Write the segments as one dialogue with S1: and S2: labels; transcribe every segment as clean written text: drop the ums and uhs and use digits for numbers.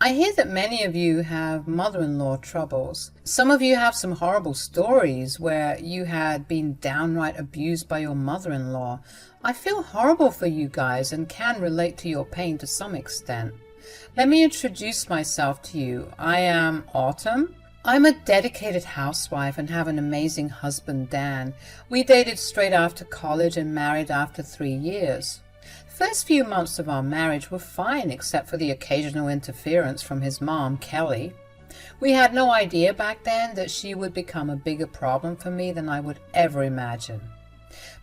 S1: I hear that many of you have mother-in-law troubles. Some of you have some horrible stories where you had been downright abused by your mother-in-law. I feel horrible for you guys and can relate to your pain to some extent. Let me introduce myself to you. I am Autumn. I'm a dedicated housewife and have an amazing husband, Dan. We dated straight after college and married after 3 years. First few months of our marriage were fine except for the occasional interference from his mom, Kelly. We had no idea back then that she would become a bigger problem for me than I would ever imagine.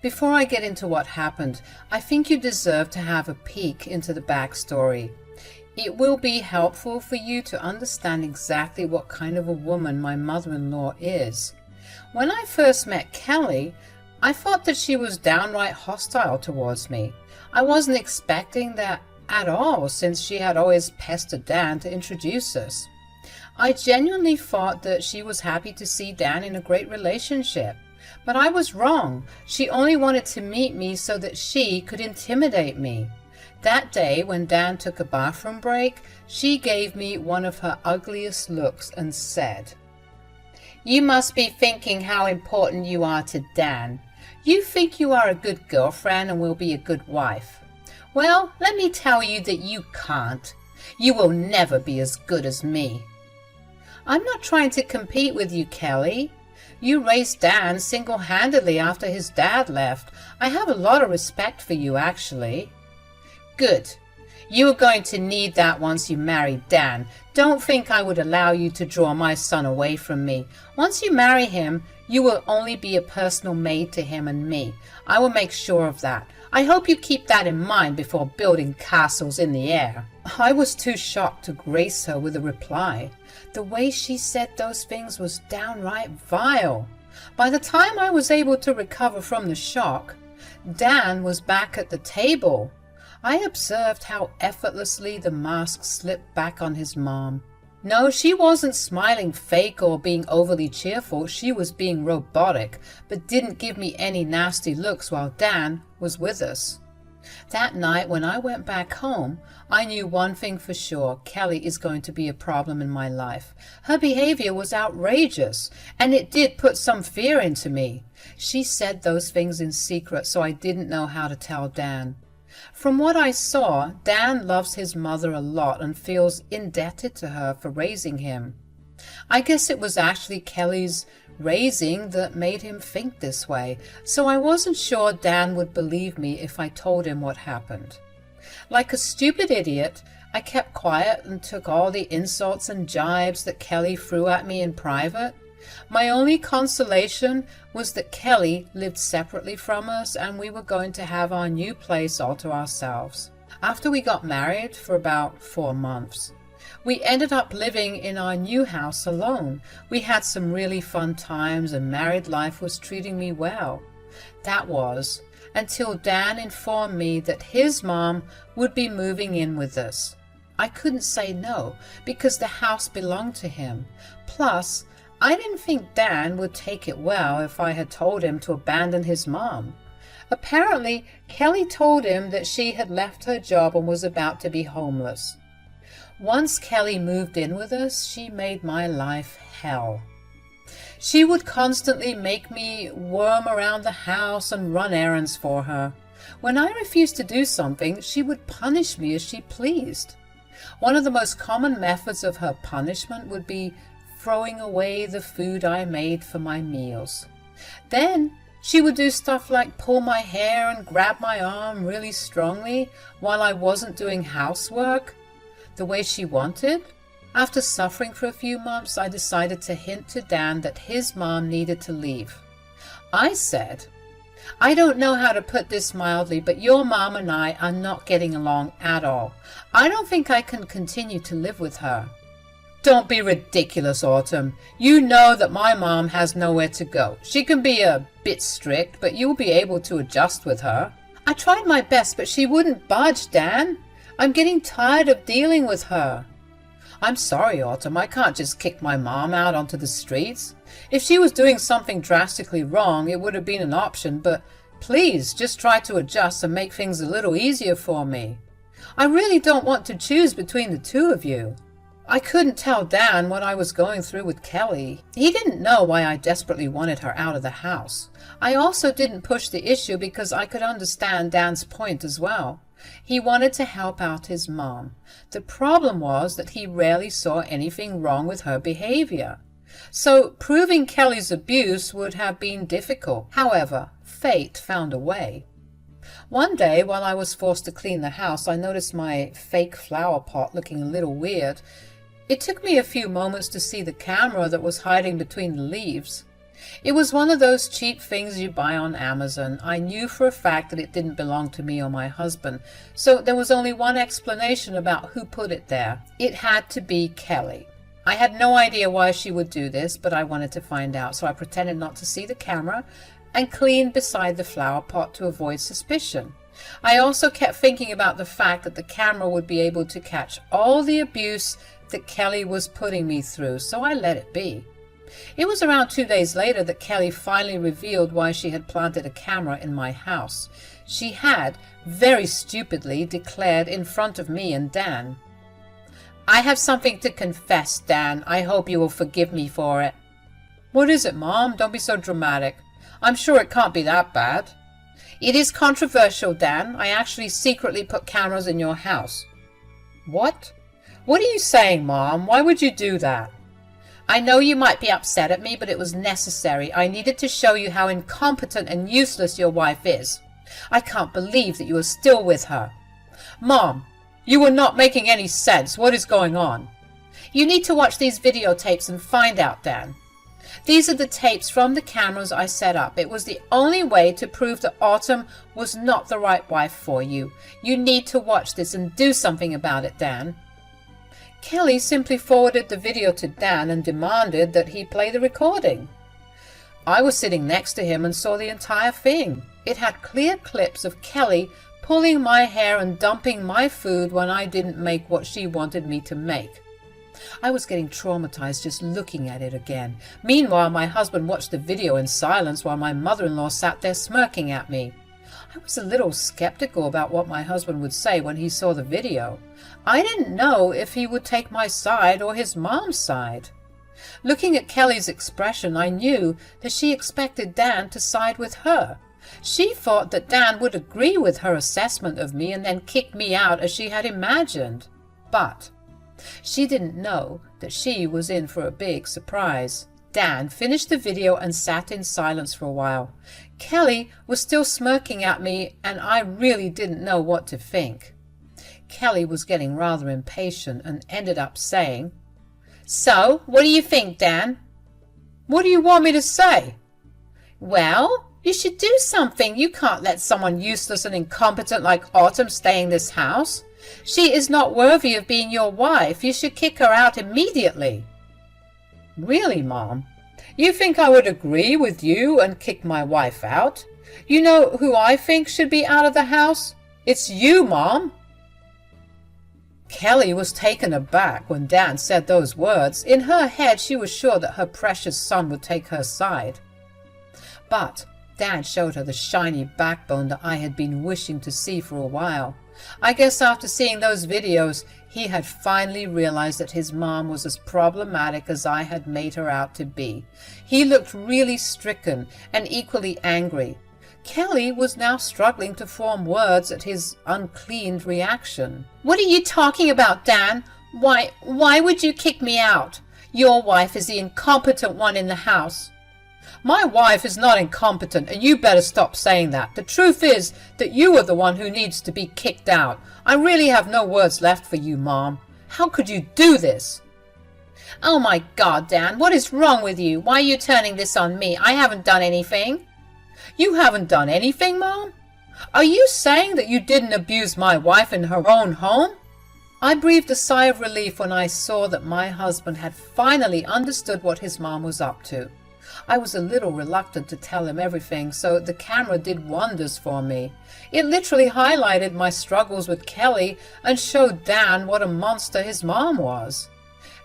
S1: Before I get into what happened, I think you deserve to have a peek into the backstory. It will be helpful for you to understand exactly what kind of a woman my mother-in-law is. When I first met Kelly, I thought that she was downright hostile towards me. I wasn't expecting that at all, since she had always pestered Dan to introduce us. I genuinely thought that she was happy to see Dan in a great relationship. But I was wrong. She only wanted to meet me so that she could intimidate me. That day, when Dan took a bathroom break, she gave me one of her ugliest looks and said, "You must be thinking how important you are to Dan. You think you are a good girlfriend and will be a good wife. Well, let me tell you that you can't. You will never be as good as me." I'm not trying to compete with you, Kelly. You raised Dan single-handedly after his dad left. I have a lot of respect for you, actually. Good. You are going to need that once you marry Dan. Don't think I would allow you to draw my son away from me. Once you marry him, you will only be a personal maid to him and me. I will make sure of that. I hope you keep that in mind before building castles in the air. I was too shocked to grace her with a reply. The way she said those things was downright vile. By the time I was able to recover from the shock, Dan was back at the table. I observed how effortlessly the mask slipped back on his mom. No, she wasn't smiling fake or being overly cheerful. She was being robotic, but didn't give me any nasty looks while Dan was with us. That night when I went back home, I knew one thing for sure: Kelly is going to be a problem in my life. Her behavior was outrageous, and it did put some fear into me. She said those things in secret, so I didn't know how to tell Dan. From what I saw, Dan loves his mother a lot and feels indebted to her for raising him. I guess it was actually Kelly's raising that made him think this way, so I wasn't sure Dan would believe me if I told him what happened. Like a stupid idiot, I kept quiet and took all the insults and jibes that Kelly threw at me in private. My only consolation was that Kelly lived separately from us and we were going to have our new place all to ourselves. After we got married for about 4 months, we ended up living in our new house alone. We had some really fun times and married life was treating me well. That was until Dan informed me that his mom would be moving in with us. I couldn't say no because the house belonged to him. Plus, I didn't think Dan would take it well if I had told him to abandon his mom. Apparently, Kelly told him that she had left her job and was about to be homeless. Once Kelly moved in with us, she made my life hell. She would constantly make me worm around the house and run errands for her. When I refused to do something, she would punish me as she pleased. One of the most common methods of her punishment would be throwing away the food I made for my meals. Then she would do stuff like pull my hair and grab my arm really strongly while I wasn't doing housework the way she wanted. After suffering for a few months, I decided to hint to Dan that his mom needed to leave. I said, "I don't know how to put this mildly, but your mom and I are not getting along at all. I don't think I can continue to live with her." "Don't be ridiculous, Autumn. You know that my mom has nowhere to go. She can be a bit strict, but you'll be able to adjust with her." I tried my best, but she wouldn't budge, Dan. I'm getting tired of dealing with her. "I'm sorry, Autumn. I can't just kick my mom out onto the streets. If she was doing something drastically wrong, it would have been an option, but please just try to adjust and make things a little easier for me. I really don't want to choose between the two of you." I couldn't tell Dan what I was going through with Kelly. He didn't know why I desperately wanted her out of the house. I also didn't push the issue because I could understand Dan's point as well. He wanted to help out his mom. The problem was that he rarely saw anything wrong with her behavior. So proving Kelly's abuse would have been difficult. However, fate found a way. One day, while I was forced to clean the house, I noticed my fake flower pot looking a little weird. It took me a few moments to see the camera that was hiding between the leaves. It was one of those cheap things you buy on Amazon. I knew for a fact that it didn't belong to me or my husband, so there was only one explanation about who put it there. It had to be Kelly. I had no idea why she would do this, but I wanted to find out, so I pretended not to see the camera and cleaned beside the flower pot to avoid suspicion. I also kept thinking about the fact that the camera would be able to catch all the abuse that Kelly was putting me through, so I let it be. It was around 2 days later that Kelly finally revealed why she had planted a camera in my house. She had, very stupidly, declared in front of me and Dan, "I have something to confess, Dan. I hope you will forgive me for it." "What is it, Mom? Don't be so dramatic. I'm sure it can't be that bad." "It is controversial, Dan. I actually secretly put cameras in your house." "What? What are you saying, Mom? Why would you do that?" "I know you might be upset at me, but it was necessary. I needed to show you how incompetent and useless your wife is. I can't believe that you are still with her." "Mom, you are not making any sense. What is going on?" "You need to watch these videotapes and find out, Dan. These are the tapes from the cameras I set up. It was the only way to prove that Autumn was not the right wife for you. You need to watch this and do something about it, Dan." Kelly simply forwarded the video to Dan and demanded that he play the recording. I was sitting next to him and saw the entire thing. It had clear clips of Kelly pulling my hair and dumping my food when I didn't make what she wanted me to make. I was getting traumatized just looking at it again. Meanwhile, my husband watched the video in silence while my mother-in-law sat there smirking at me. I was a little skeptical about what my husband would say when he saw the video. I didn't know if he would take my side or his mom's side. Looking at Kelly's expression, I knew that she expected Dan to side with her. She thought that Dan would agree with her assessment of me and then kick me out as she had imagined. But she didn't know that she was in for a big surprise. Dan finished the video and sat in silence for a while. Kelly was still smirking at me, and I really didn't know what to think. Kelly was getting rather impatient and ended up saying, "So, what do you think, Dan?" "What do you want me to say?" "Well, you should do something. You can't let someone useless and incompetent like Autumn stay in this house. She is not worthy of being your wife. You should kick her out immediately." "Really, Mom? You think I would agree with you and kick my wife out? You know who I think should be out of the house? It's you, Mom." Kelly was taken aback when Dan said those words. In her head, she was sure that her precious son would take her side. But Dan showed her the shiny backbone that I had been wishing to see for a while. I guess after seeing those videos, he had finally realized that his mom was as problematic as I had made her out to be. He looked really stricken and equally angry. Kelly was now struggling to form words at his uncleaned reaction. "What are you talking about, Dan? Why would you kick me out? Your wife is the incompetent one in the house." "My wife is not incompetent, and you better stop saying that. The truth is that you are the one who needs to be kicked out. I really have no words left for you, Mom. How could you do this?" "Oh my God, Dan, what is wrong with you? Why are you turning this on me? I haven't done anything." "You haven't done anything, Mom? Are you saying that you didn't abuse my wife in her own home?" I breathed a sigh of relief when I saw that my husband had finally understood what his mom was up to. I was a little reluctant to tell him everything, so the camera did wonders for me. It literally highlighted my struggles with Kelly and showed Dan what a monster his mom was.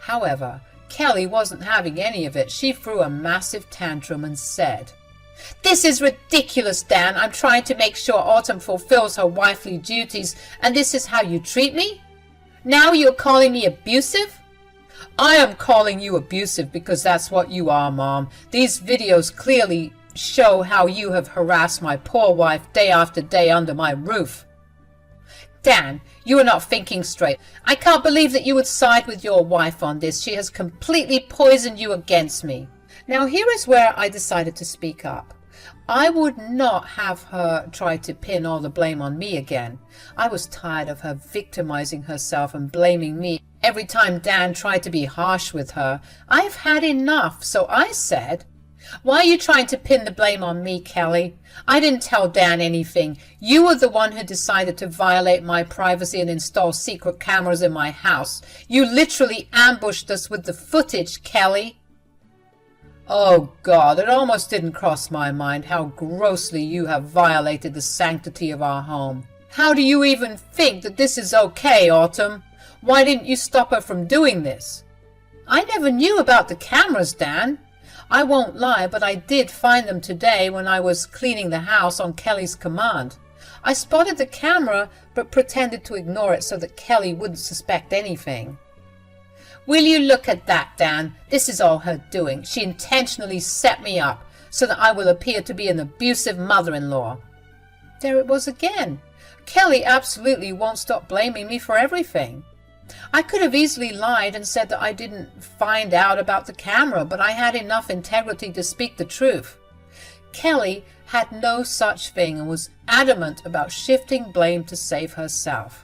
S1: However, Kelly wasn't having any of it. She threw a massive tantrum and said, "This is ridiculous, Dan. I'm trying to make sure Autumn fulfills her wifely duties, and this is how you treat me? Now you're calling me abusive?" I am calling you abusive because that's what you are, Mom. These videos clearly show how you have harassed my poor wife day after day under my roof. Dan, you are not thinking straight. I can't believe that you would side with your wife on this. She has completely poisoned you against me. Now here is where I decided to speak up. I would not have her try to pin all the blame on me again. I was tired of her victimizing herself and blaming me every time Dan tried to be harsh with her. I've had enough, so I said, "Why are you trying to pin the blame on me, Kelly? I didn't tell Dan anything. You were the one who decided to violate my privacy and install secret cameras in my house. You literally ambushed us with the footage, Kelly." Oh God, it almost didn't cross my mind how grossly you have violated the sanctity of our home. How do you even think that this is okay, Autumn? Why didn't you stop her from doing this? I never knew about the cameras, Dan. I won't lie, but I did find them today when I was cleaning the house on Kelly's command. I spotted the camera, but pretended to ignore it so that Kelly wouldn't suspect anything. Will you look at that, Dan? This is all her doing. She intentionally set me up so that I will appear to be an abusive mother-in-law. There it was again. Kelly absolutely won't stop blaming me for everything. I could have easily lied and said that I didn't find out about the camera, but I had enough integrity to speak the truth. Kelly had no such thing and was adamant about shifting blame to save herself.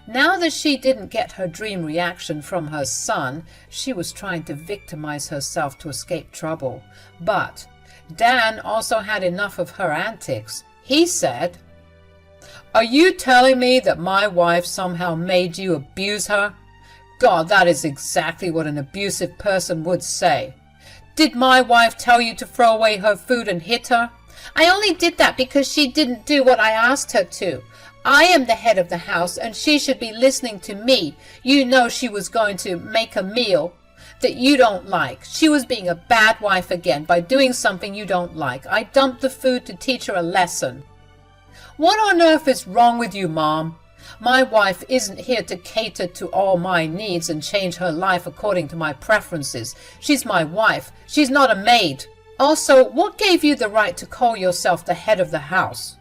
S1: Now that she didn't get her dream reaction from her son, she was trying to victimize herself to escape trouble. But Dan also had enough of her antics. He said, "Are you telling me that my wife somehow made you abuse her? God, that is exactly what an abusive person would say. Did my wife tell you to throw away her food and hit her? I only did that because she didn't do what I asked her to. I am the head of the house and she should be listening to me. You know she was going to make a meal that you don't like. She was being a bad wife again by doing something you don't like. I dumped the food to teach her a lesson." What on earth is wrong with you, Mom? My wife isn't here to cater to all my needs and change her life according to my preferences. She's my wife. She's not a maid. Also, what gave you the right to call yourself the head of the house?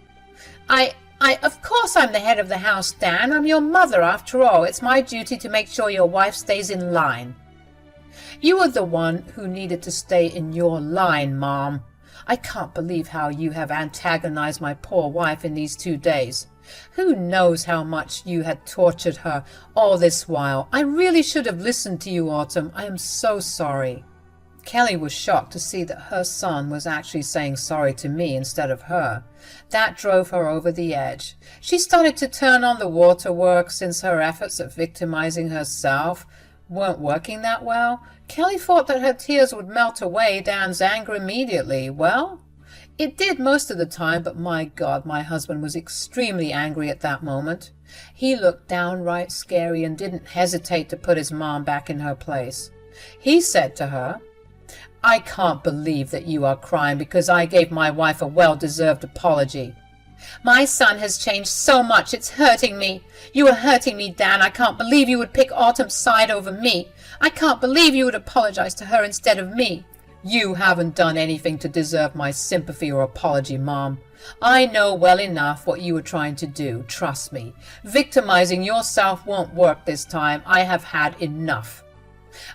S1: Of course I'm the head of the house, Dan. I'm your mother after all. It's my duty to make sure your wife stays in line. You are the one who needed to stay in your line, Mom. I can't believe how you have antagonized my poor wife in these 2 days. Who knows how much you had tortured her all this while. I really should have listened to you, Autumn. I am so sorry. Kelly was shocked to see that her son was actually saying sorry to me instead of her. That drove her over the edge. She started to turn on the waterworks since her efforts at victimizing herself weren't working that well. Kelly thought that her tears would melt away Dan's anger immediately. Well, it did most of the time, but my God, my husband was extremely angry at that moment. He looked downright scary and didn't hesitate to put his mom back in her place. He said to her, "I can't believe that you are crying because I gave my wife a well-deserved apology. My son has changed so much, it's hurting me. You are hurting me, Dan. I can't believe you would pick Autumn's side over me. I can't believe you would apologize to her instead of me." "You haven't done anything to deserve my sympathy or apology, Mom. I know well enough what you were trying to do. Trust me. Victimizing yourself won't work this time. I have had enough.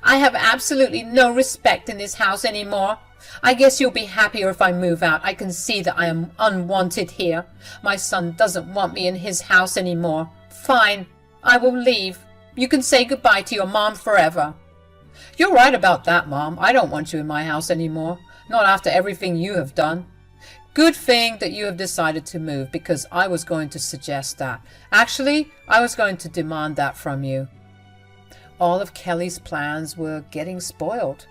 S1: I have absolutely no respect in this house anymore. I guess you'll be happier if I move out. I can see that I am unwanted here. My son doesn't want me in his house anymore. Fine, I will leave. You can say goodbye to your mom forever." "You're right about that, Mom. I don't want you in my house anymore. Not after everything you have done. Good thing that you have decided to move, because I was going to suggest that. Actually, I was going to demand that from you." All of Kelly's plans were getting spoiled.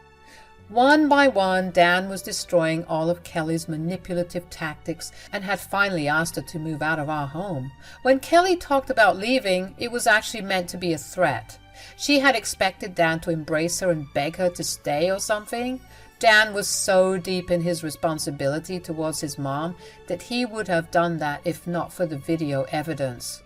S1: One by one, Dan was destroying all of Kelly's manipulative tactics and had finally asked her to move out of our home. When Kelly talked about leaving, it was actually meant to be a threat. She had expected Dan to embrace her and beg her to stay or something. Dan was so deep in his responsibility towards his mom that he would have done that if not for the video evidence.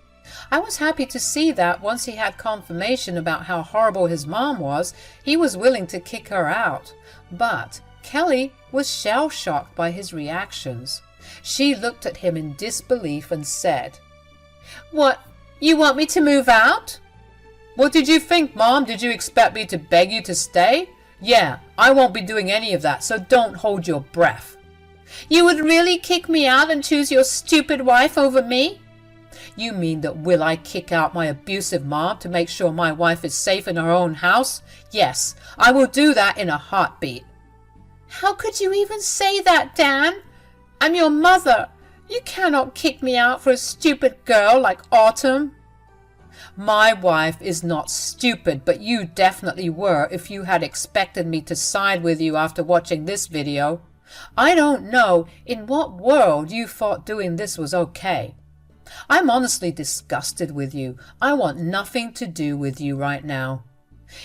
S1: I was happy to see that once he had confirmation about how horrible his mom was, he was willing to kick her out. But Kelly was shell-shocked by his reactions. She looked at him in disbelief and said, "What, you want me to move out?" "What did you think, Mom? Did you expect me to beg you to stay? Yeah, I won't be doing any of that, so don't hold your breath." "You would really kick me out and choose your stupid wife over me?" "You mean that will I kick out my abusive mom to make sure my wife is safe in her own house? Yes, I will do that in a heartbeat." "How could you even say that, Dan? I'm your mother. You cannot kick me out for a stupid girl like Autumn." "My wife is not stupid, but you definitely were if you had expected me to side with you after watching this video. I don't know in what world you thought doing this was okay. I'm honestly disgusted with you. I want nothing to do with you right now."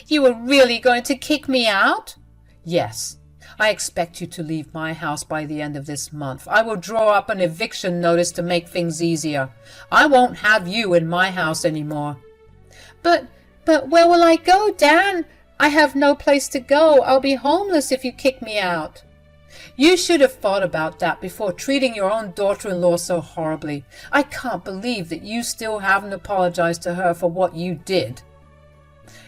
S1: "You are really going to kick me out?" "Yes. I expect you to leave my house by the end of this month. I will draw up an eviction notice to make things easier. I won't have you in my house anymore." But where will I go, Dan? I have no place to go. I'll be homeless if you kick me out." "You should have thought about that before treating your own daughter-in-law so horribly. I can't believe that you still haven't apologized to her for what you did."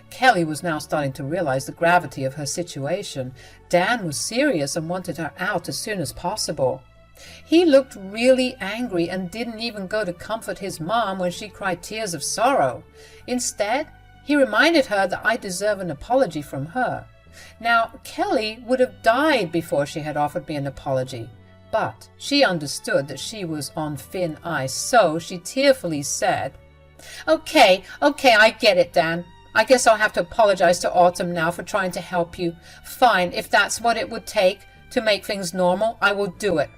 S1: Kelly was now starting to realize the gravity of her situation. Dan was serious and wanted her out as soon as possible. He looked really angry and didn't even go to comfort his mom when she cried tears of sorrow. Instead, he reminded her that I deserve an apology from her. Now, Kelly would have died before she had offered me an apology, but she understood that she was on thin ice, so she tearfully said, Okay, I get it, Dan. I guess I'll have to apologize to Autumn now for trying to help you. Fine, if that's what it would take to make things normal, I will do it.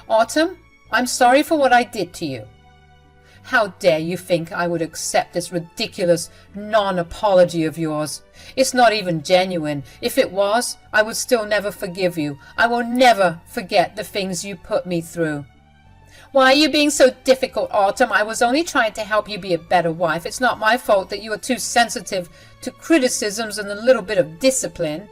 S1: Autumn, I'm sorry for what I did to you." "How dare you think I would accept this ridiculous non-apology of yours? It's not even genuine. If it was, I would still never forgive you. I will never forget the things you put me through." "Why are you being so difficult, Autumn? I was only trying to help you be a better wife. It's not my fault that you are too sensitive to criticisms and a little bit of discipline."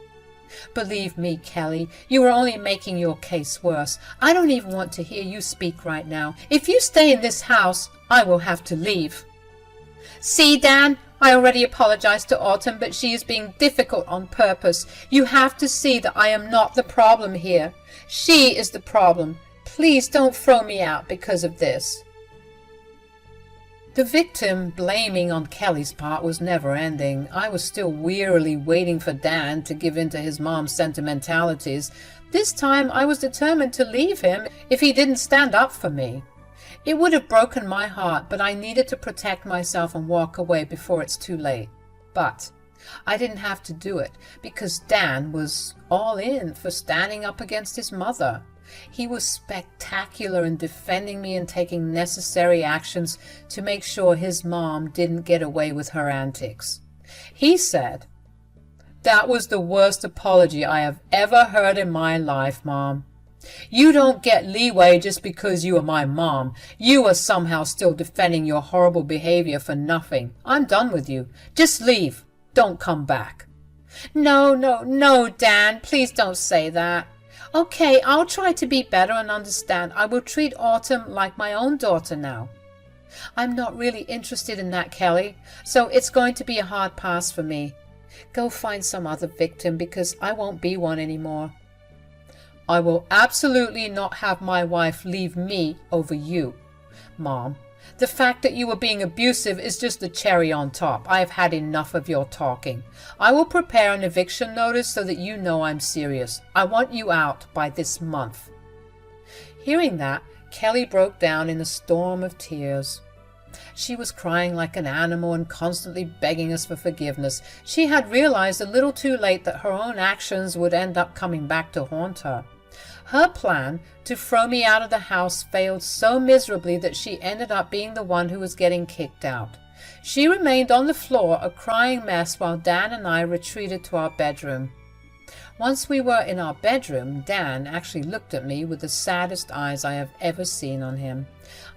S1: "Believe me, Kelly, you are only making your case worse. I don't even want to hear you speak right now. If you stay in this house, I will have to leave." "See, Dan, I already apologized to Autumn, but she is being difficult on purpose. You have to see that I am not the problem here. She is the problem. Please don't throw me out because of this." The victim blaming on Kelly's part was never ending. I was still wearily waiting for Dan to give in to his mom's sentimentalities. This time I was determined to leave him if he didn't stand up for me. It would have broken my heart, but I needed to protect myself and walk away before it's too late. But I didn't have to do it because Dan was all in for standing up against his mother. He was spectacular in defending me and taking necessary actions to make sure his mom didn't get away with her antics. He said, "That was the worst apology I have ever heard in my life, Mom. You don't get leeway just because you are my mom. You are somehow still defending your horrible behavior for nothing. I'm done with you. Just leave. Don't come back." No, Dan. Please don't say that. Okay, I'll try to be better and understand. I will treat Autumn like my own daughter now. I'm not really interested in that, Kelly, so it's going to be a hard pass for me. Go find some other victim because I won't be one anymore. I will absolutely not have my wife leave me over you, Mom. The fact that you were being abusive is just the cherry on top. I have had enough of your talking. I will prepare an eviction notice so that you know I'm serious. I want you out by this month." Hearing that, Kelly broke down in a storm of tears. She was crying like an animal and constantly begging us for forgiveness. She had realized a little too late that her own actions would end up coming back to haunt her. Her plan to throw me out of the house failed so miserably that she ended up being the one who was getting kicked out. She remained on the floor, a crying mess, while Dan and I retreated to our bedroom. Once we were in our bedroom, Dan actually looked at me with the saddest eyes I have ever seen on him.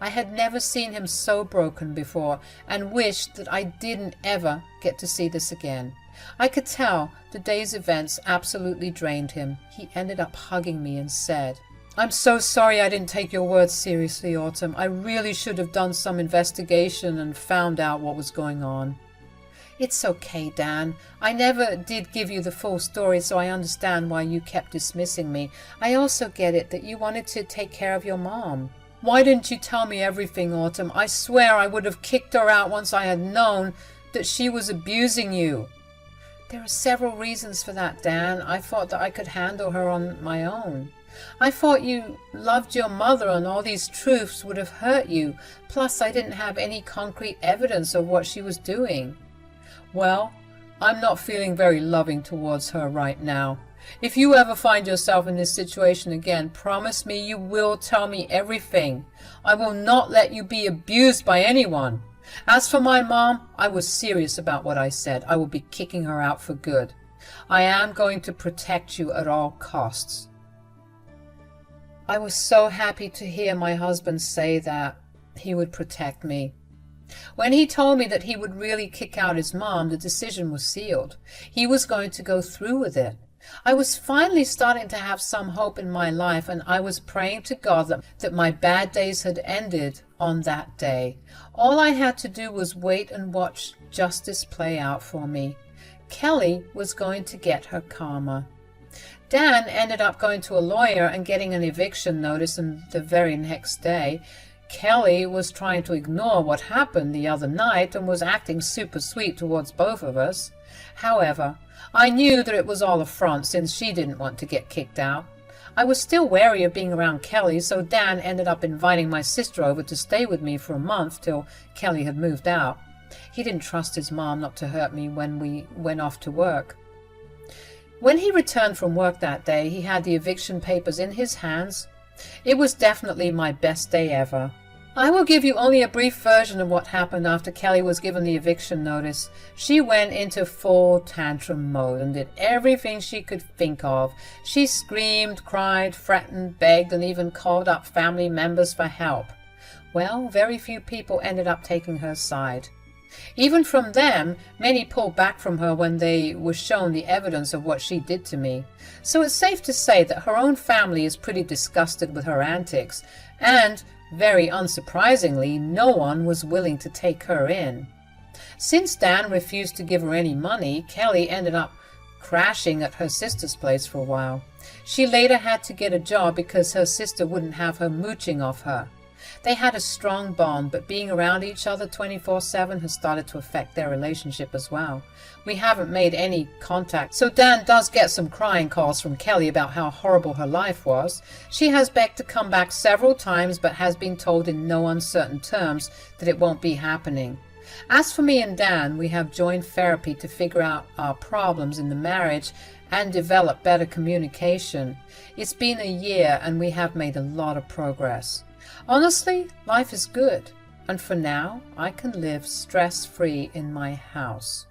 S1: I had never seen him so broken before and wished that I didn't ever get to see this again. I could tell the day's events absolutely drained him. He ended up hugging me and said, "I'm so sorry I didn't take your words seriously, Autumn. I really should have done some investigation and found out what was going on." "It's okay, Dan. I never did give you the full story, so I understand why you kept dismissing me. I also get it that you wanted to take care of your mom." "Why didn't you tell me everything, Autumn? I swear I would have kicked her out once I had known that she was abusing you." "There are several reasons for that, Dan. I thought that I could handle her on my own. I thought you loved your mother and all these truths would have hurt you. Plus, I didn't have any concrete evidence of what she was doing." "Well, I'm not feeling very loving towards her right now. If you ever find yourself in this situation again, promise me you will tell me everything. I will not let you be abused by anyone. As for my mom, I was serious about what I said. I will be kicking her out for good. I am going to protect you at all costs." I was so happy to hear my husband say that he would protect me. When he told me that he would really kick out his mom, the decision was sealed. He was going to go through with it. I was finally starting to have some hope in my life, and I was praying to God that my bad days had ended on that day. All I had to do was wait and watch justice play out for me. Kelly was going to get her karma. Dan ended up going to a lawyer and getting an eviction notice, and the very next day, Kelly was trying to ignore what happened the other night and was acting super sweet towards both of us. However, I knew that it was all a front since she didn't want to get kicked out. I was still wary of being around Kelly, so Dan ended up inviting my sister over to stay with me for a month till Kelly had moved out. He didn't trust his mom not to hurt me when we went off to work. When he returned from work that day, he had the eviction papers in his hands. It was definitely my best day ever. I will give you only a brief version of what happened after Kelly was given the eviction notice. She went into full tantrum mode and did everything she could think of. She screamed, cried, threatened, begged, and even called up family members for help. Well, very few people ended up taking her side. Even from them, many pulled back from her when they were shown the evidence of what she did to me. So it's safe to say that her own family is pretty disgusted with her antics, and very unsurprisingly, no one was willing to take her in. Since Dan refused to give her any money, Kelly ended up crashing at her sister's place for a while. She later had to get a job because her sister wouldn't have her mooching off her. They had a strong bond, but being around each other 24/7 has started to affect their relationship as well. We haven't made any contact, so Dan does get some crying calls from Kelly about how horrible her life was. She has begged to come back several times, but has been told in no uncertain terms that it won't be happening. As for me and Dan, we have joined therapy to figure out our problems in the marriage and develop better communication. It's been a year and we have made a lot of progress. Honestly, life is good, and for now, I can live stress-free in my house.